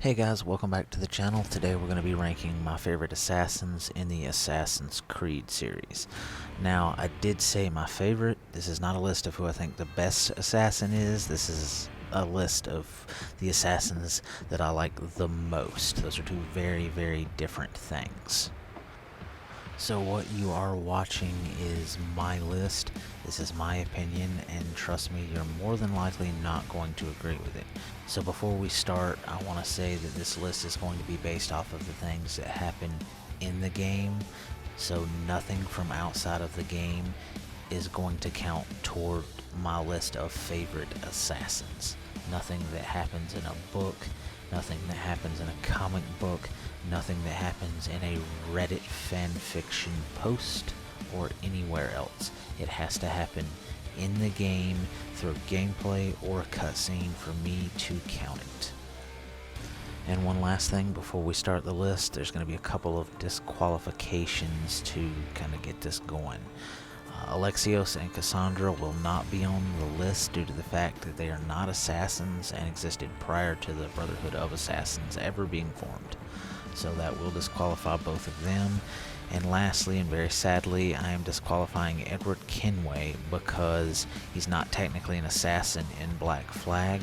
Hey guys, welcome back to the channel. Today we're going to be ranking my favorite assassins in the Assassin's Creed series. Now, I did say my favorite. This is not a list of who I think the best assassin is. This is a list of the assassins that I like the most. Those are two very, very different things. So what you are watching is my list. This is my opinion, and trust me, you're more than likely not going to agree with it. So before we start, I want to say that this list is going to be based off of the things that happen in the game. So nothing from outside of the game is going to count toward my list of favorite assassins. Nothing that happens in a book, nothing that happens in a comic book, nothing that happens in a Reddit fanfiction post or anywhere else. It has to happen in the game through gameplay or a cutscene for me to count it. And one last thing before we start the list, there's going to be a couple of disqualifications to kind of get this going. Alexios and Cassandra will not be on the list due to the fact that they are not assassins and existed prior to the Brotherhood of Assassins ever being formed. So that will disqualify both of them. And lastly, and very sadly, I am disqualifying Edward Kenway because he's not technically an assassin in Black Flag.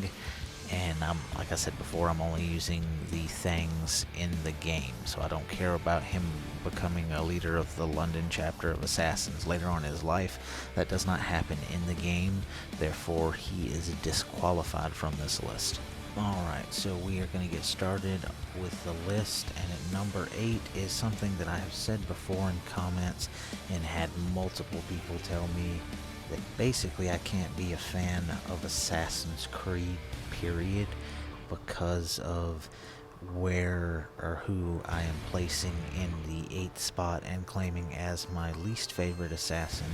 And like I said before, I'm only using the things in the game, so I don't care about him becoming a leader of the London chapter of Assassins later on in his life. That does not happen in the game, therefore he is disqualified from this list. Alright, so we are going to get started with the list, and at number 8 is something that I have said before in comments and had multiple people tell me that basically I can't be a fan of Assassin's Creed, period, because of where or who I am placing in the 8th spot and claiming as my least favorite assassin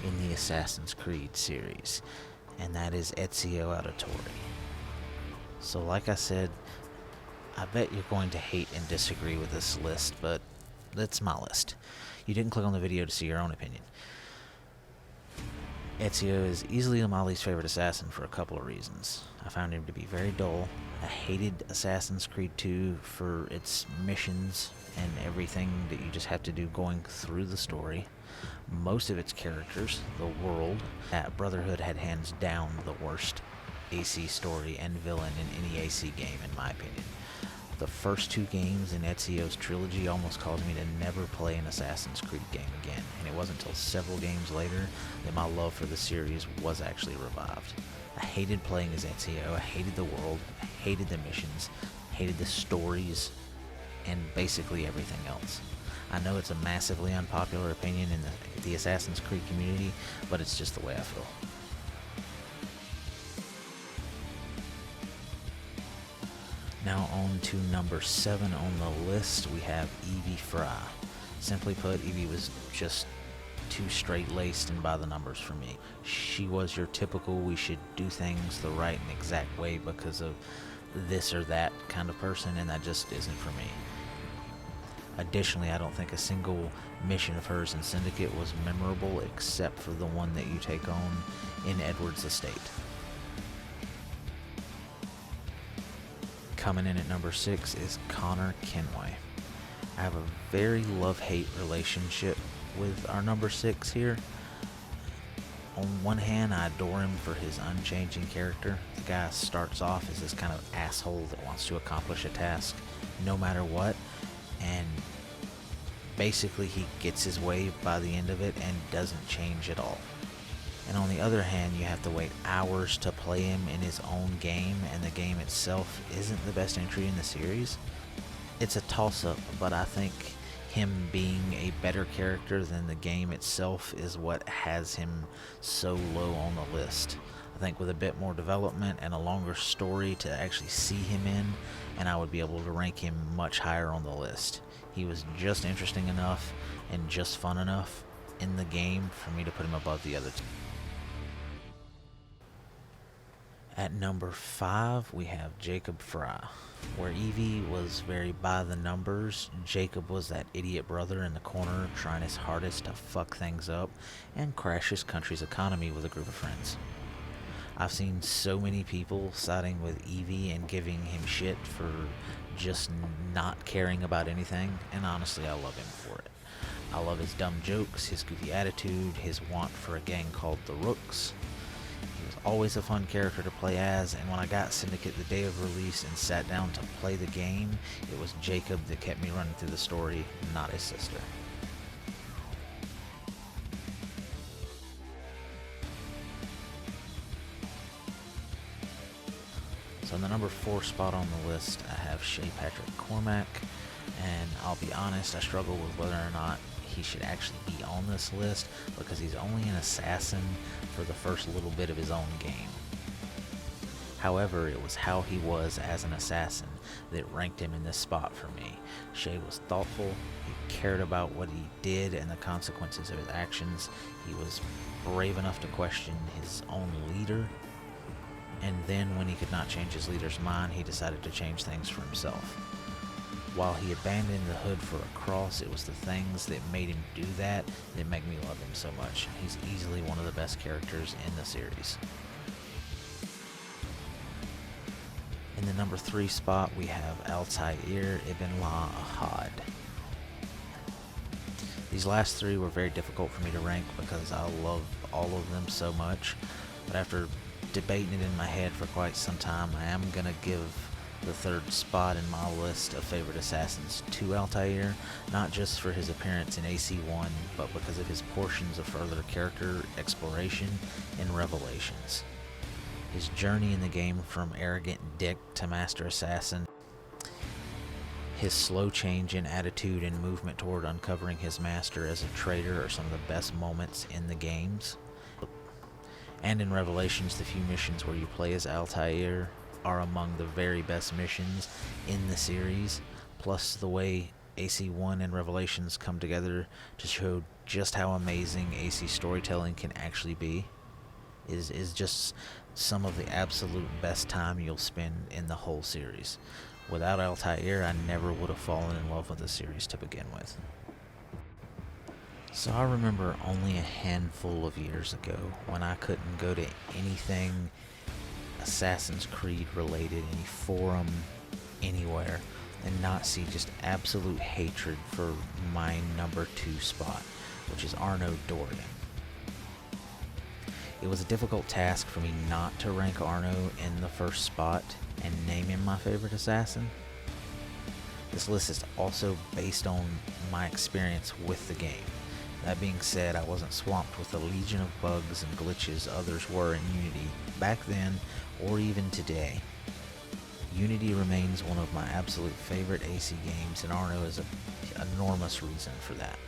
in the Assassin's Creed series, and that is Ezio Auditore. So like I said, I bet you're going to hate and disagree with this list, but that's my list. You didn't click on the video to see your own opinion. Ezio is easily my least favorite assassin for a couple of reasons. I found him to be very dull. I hated Assassin's Creed 2 for its missions and everything that you just have to do going through the story. Most of its characters, the world, that Brotherhood had hands down the worst AC story and villain in any AC game, in my opinion. The first 2 games in Ezio's trilogy almost caused me to never play an Assassin's Creed game again, and it wasn't until several games later that my love for the series was actually revived. I hated playing as Ezio, I hated the world, I hated the missions, hated the stories, and basically everything else. I know it's a massively unpopular opinion in the Assassin's Creed community, but it's just the way I feel. Now on to number 7 on the list, we have Evie Fry. Simply put, Evie was just too straight-laced and by the numbers for me. She was your typical, we should do things the right and exact way because of this or that kind of person, and that just isn't for me. Additionally, I don't think a single mission of hers in Syndicate was memorable except for the one that you take on in Edward's estate. Coming in at number 6 is Connor Kenway. I have a very love-hate relationship with our number 6 here. On one hand, I adore him for his unchanging character. The guy starts off as this kind of asshole that wants to accomplish a task no matter what, and basically he gets his way by the end of it and doesn't change at all. And on the other hand, you have to wait hours to play him in his own game, and the game itself isn't the best entry in the series. It's a toss-up, but I think him being a better character than the game itself is what has him so low on the list. I think with a bit more development and a longer story to actually see him in, and I would be able to rank him much higher on the list. He was just interesting enough and just fun enough in the game for me to put him above the other two. At number 5, we have Jacob Fry. Where Evie was very by the numbers, Jacob was that idiot brother in the corner trying his hardest to fuck things up and crash his country's economy with a group of friends. I've seen so many people siding with Evie and giving him shit for just not caring about anything, and honestly, I love him for it. I love his dumb jokes, his goofy attitude, his want for a gang called the Rooks. He was always a fun character to play as, and when I got Syndicate the day of release and sat down to play the game, it was Jacob that kept me running through the story, not his sister. So in the number 4 spot on the list, I have Shay Patrick Cormac, and I'll be honest, I struggle with whether or not he should actually be on this list because he's only an assassin for the first little bit of his own game. However, it was how he was as an assassin that ranked him in this spot for me. Shay was thoughtful, he cared about what he did and the consequences of his actions, he was brave enough to question his own leader, and then when he could not change his leader's mind, he decided to change things for himself. While he abandoned the hood for a cross, it was the things that made him do that make me love him so much. He's easily one of the best characters in the series. In the number 3 spot, we have Altair ibn La Ahad. These last 3 were very difficult for me to rank because I love all of them so much, but after debating it in my head for quite some time, I am going to give the 3rd spot in my list of favorite assassins to Altair, not just for his appearance in AC1, but because of his portions of further character exploration in Revelations. His journey in the game from arrogant dick to master assassin, his slow change in attitude and movement toward uncovering his master as a traitor are some of the best moments in the games. And in Revelations, the few missions where you play as Altair are among the very best missions in the series, plus the way AC1 and Revelations come together to show just how amazing AC storytelling can actually be is just some of the absolute best time you'll spend in the whole series. Without Altair, I never would have fallen in love with the series to begin with. So I remember only a handful of years ago when I couldn't go to anything Assassin's Creed related, any forum, anywhere, and not see just absolute hatred for my number 2 spot, which is Arno Dorian. It was a difficult task for me not to rank Arno in the 1st spot and name him my favorite assassin. This list is also based on my experience with the game. That being said, I wasn't swamped with the legion of bugs and glitches others were in Unity back then or even today. Unity remains one of my absolute favorite AC games, and Arno is an enormous reason for that.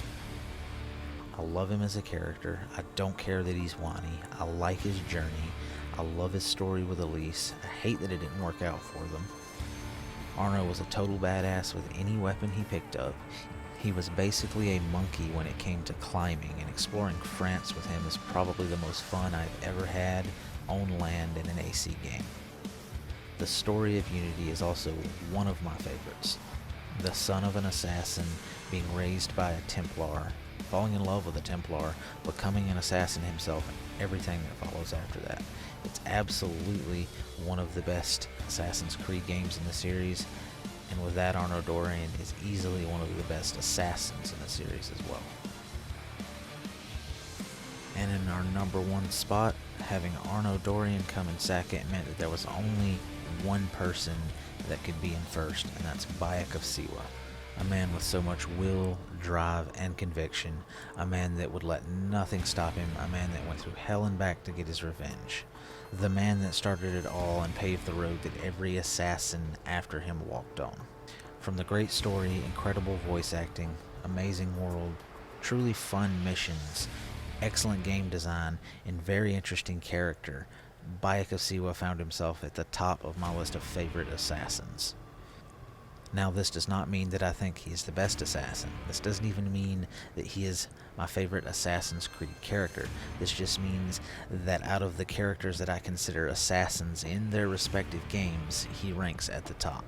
I love him as a character. I don't care that he's whiny. I like his journey. I love his story with Elise. I hate that it didn't work out for them. Arno was a total badass with any weapon he picked up. He was basically a monkey when it came to climbing, and exploring France with him is probably the most fun I've ever had on land in an AC game. The story of Unity is also one of my favorites. The son of an assassin, being raised by a Templar, falling in love with a Templar, becoming an assassin himself, and everything that follows after that. It's absolutely one of the best Assassin's Creed games in the series, and with that, Arno Dorian is easily one of the best assassins in the series as well. And in our number 1 spot, having Arno Dorian come in second meant that there was only one person that could be in first, and that's Bayek of Siwa. A man with so much will, drive, and conviction. A man that would let nothing stop him. A man that went through hell and back to get his revenge. The man that started it all and paved the road that every assassin after him walked on. From the great story, incredible voice acting, amazing world, truly fun missions, excellent game design, and very interesting character, Bayek of Siwa found himself at the top of my list of favorite assassins. Now, this does not mean that I think he is the best assassin. This doesn't even mean that he is my favorite Assassin's Creed character. This just means that out of the characters that I consider assassins in their respective games, he ranks at the top.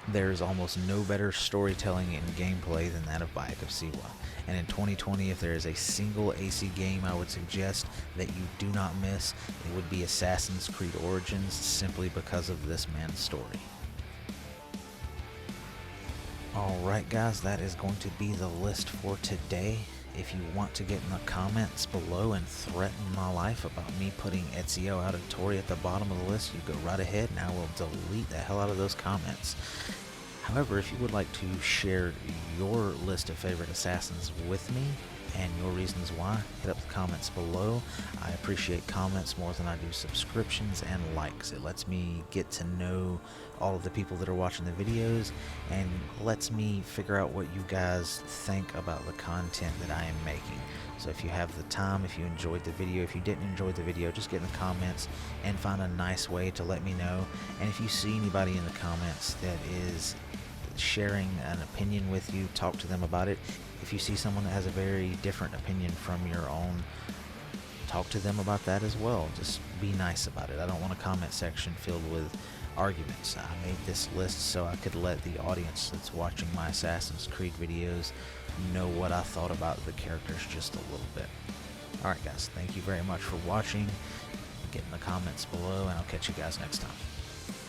There is almost no better storytelling and gameplay than that of Bayek of Siwa. And in 2020, if there is a single AC game I would suggest that you do not miss, it would be Assassin's Creed Origins, simply because of this man's story. Alright guys, that is going to be the list for today. If you want to get in the comments below and threaten my life about me putting Ezio Auditore at the bottom of the list, you go right ahead and I will delete the hell out of those comments. However, if you would like to share your list of favorite assassins with me and your reasons why, hit up the comments below. I appreciate comments more than I do subscriptions and likes. It lets me get to know all of the people that are watching the videos and lets me figure out what you guys think about the content that I am making. So if you have the time, if you enjoyed the video, if you didn't enjoy the video, just get in the comments and find a nice way to let me know. And if you see anybody in the comments that is sharing an opinion with you, talk to them about it. If you see someone that has a very different opinion from your own, talk to them about that as well. Just be nice about it. I don't want a comment section filled with arguments. I made this list so I could let the audience that's watching my Assassin's Creed videos know what I thought about the characters just a little bit. Alright guys, thank you very much for watching. Get in the comments below and I'll catch you guys next time.